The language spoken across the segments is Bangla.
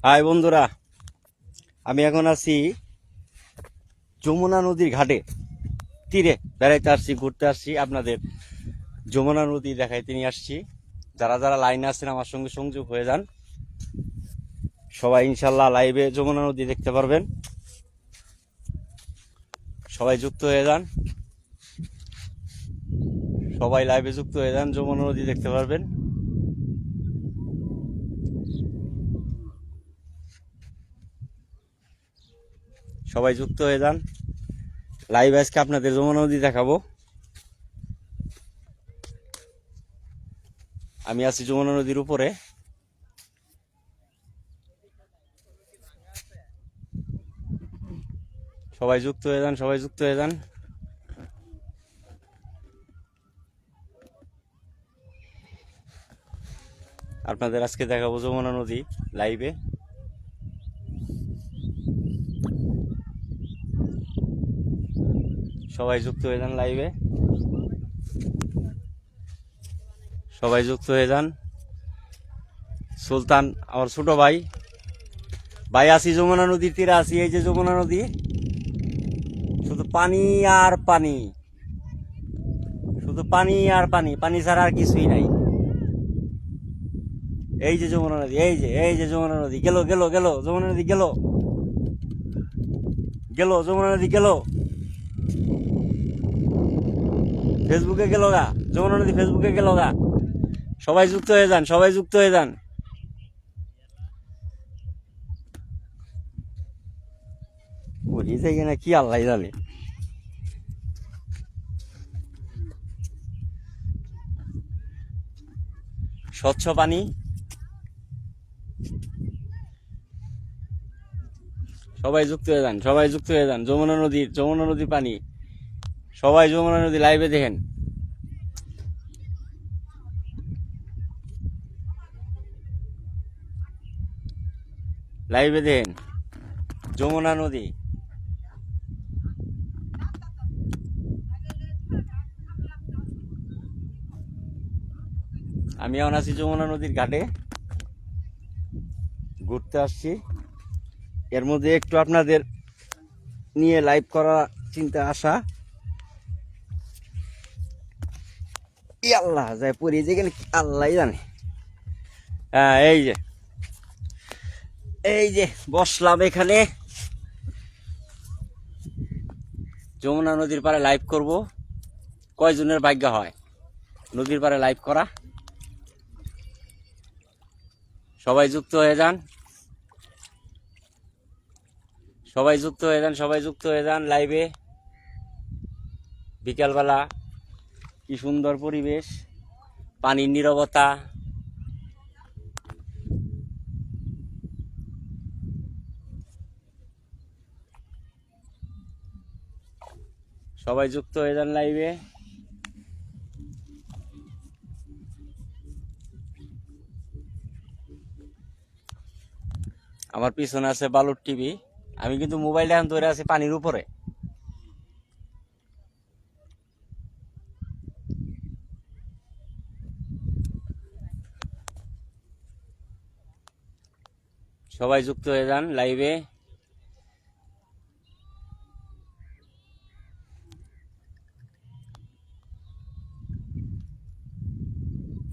হাই বন্ধুরা, আমি এখন আছি যমুনা নদীর ঘাটে তীরে বেড়াইতে আসছি, ঘুরতে আসছি। আপনাদের যমুনা নদী দেখাইতে নিয়ে আসছি। যারা যারা লাইনে আছেন আমার সঙ্গে সংযোগ হয়ে যান। সবাই ইনশাল্লাহ লাইভে যমুনা নদী দেখতে পারবেন। সবাই যুক্ত হয়ে যান, সবাই লাইভে যুক্ত হয়ে যান, যমুনা নদী দেখতে পারবেন। সবাই যুক্ত হয়ে যান, লাইভ আজকে আপনাদের যমুনা নদী দেখাবো। আমি আছি যমুনা নদীর উপরে। সবাই যুক্ত হয়ে যান, সবাই যুক্ত হয়ে যান। আপনাদের আজকে দেখাবো যমুনা নদী লাইভে। সবাই যুক্ত হয়ে যান লাইভে, সবাই যুক্ত হয়ে যান। সুলতান আমার ছোট ভাই। ভাই আছি যমুনা নদীর তীরে আছি। এই যে যমুনা নদী, শুধু পানি আর পানি, শুধু পানি আর পানি, পানি ছাড়া আর কিছুই নাই। এই যে যমুনা নদী, এই যে যমুনা নদী। গেল গেল গেল যমুনা নদী, গেল গেল যমুনা নদী, গেল ফেসবুকে গেল গা যমুনা নদী, ফেসবুকে গেল গা। সবাই যুক্ত হয়ে যান, সবাই যুক্ত হয়ে যান। কিনা কি আল্লাহ জানে। স্বচ্ছ পানি, সবাই যুক্ত হয়ে যান, সবাই যুক্ত হয়ে যান। যমুনা নদীর, যমুনা নদী পানি। সবাই যমুনা নদী লাইভে দেখেন, লাইভে দেখেন যমুনা নদী। আমি এখন আছি যমুনা নদীর ঘাটে, ঘুরতে আসছি। এর মধ্যে একটু আপনাদের নিয়ে লাইভ করা চিন্তা আসা। আল্লাহ যায় পড়ে যে গেলে আল্লাহ জানে। হ্যাঁ, এই যে বসলাম এখানে যমুনা নদীর পাড়ে লাইভ করব। কয়জনের ভাগ্য হয় নদীর পাড়ে লাইভ করা। সবাই যুক্ত হয়ে যান, সবাই যুক্ত হয়ে যান, সবাই যুক্ত হয়ে যান লাইভে। বিকালবেলা কি সুন্দর পরিবেশ, পানির নীরবতা। সবাই যুক্ত হয়ে যান লাইভে। আমার পিছনে আছে বালুর টিভি। আমি কিন্তু মোবাইলটা এখন ধরে আছি পানির উপরে। সবাই যুক্ত হয়ে যান লাইভে।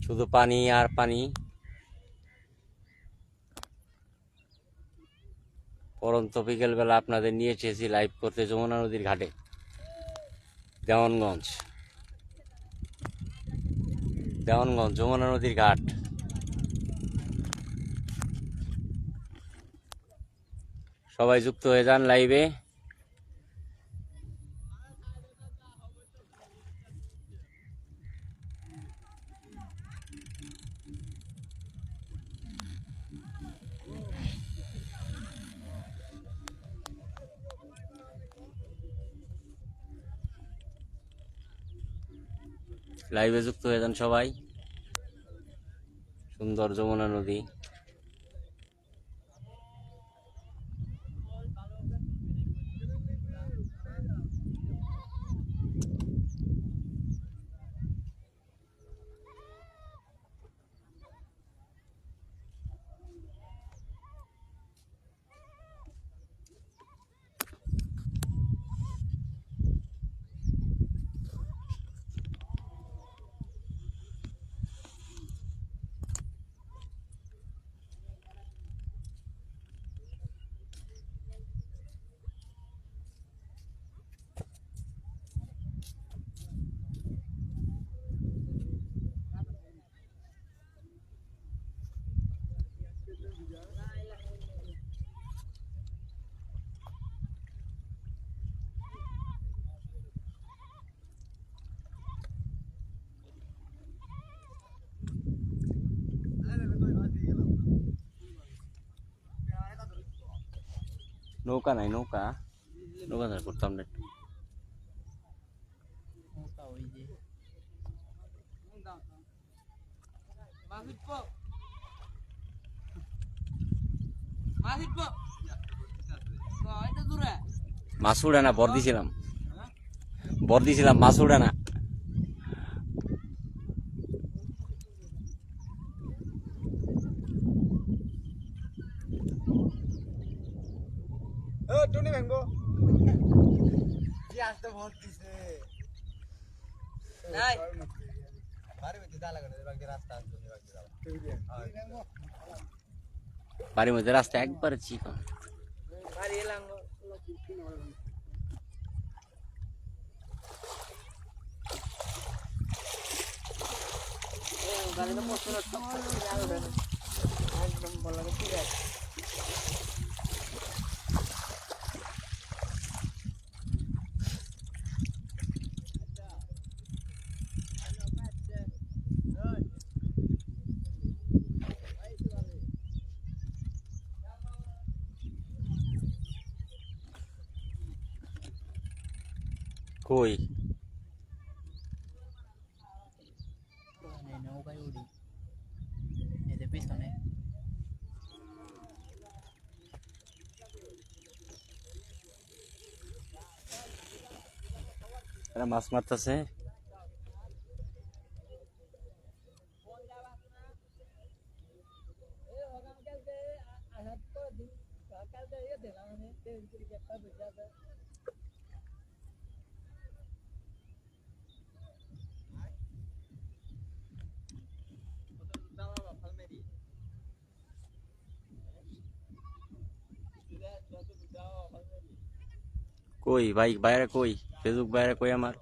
শুধু পানি আর পানি। পরন্ত বিকেল বেলা আপনাদের নিয়ে এসেছি লাইভ করতে যমুনা নদীর ঘাটে, দেওয়ানগঞ্জ। দেওয়ানগঞ্জ যমুনা নদীর ঘাট। সবাই যুক্ত হয়ে যান লাইভে। লাইভে যুক্ত হয়ে যান সবাই। সুন্দর যমুনা নদী। নৌকা নাই, নৌকা নৌকা ধর করতাম না একটু। মাছ উড়ে না, বর দিছিলাম, মাছ উড়ে না। টুনি ভাঙবো কি আসতে ভোট দিছে নাই বাড়ি মধ্যে যা লাগানো বাকি রাস্তা আসবে বাকি যাও বাড়ির মধ্যে রাস্তা একবারে চিকন। বাড়ি এলাম গাড়িটা পছন্দ একদম বলা ঠিক আছে কই নৌকায় উড়ি এদের পিছনে এরা মাছ মারতেছে। কই ভাই, বাইরে কই, ফেসবুক বাইরে কই আমার।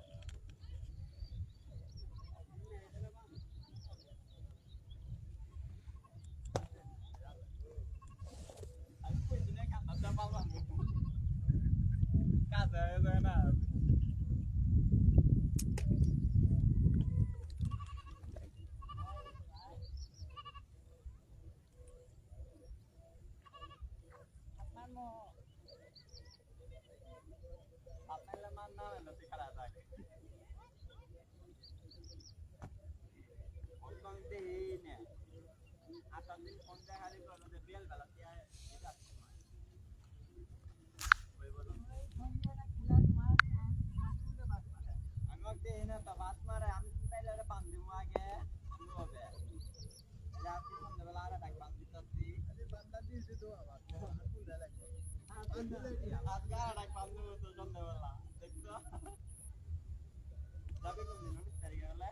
যাবে কোন দিন 19 তারিখে বেলা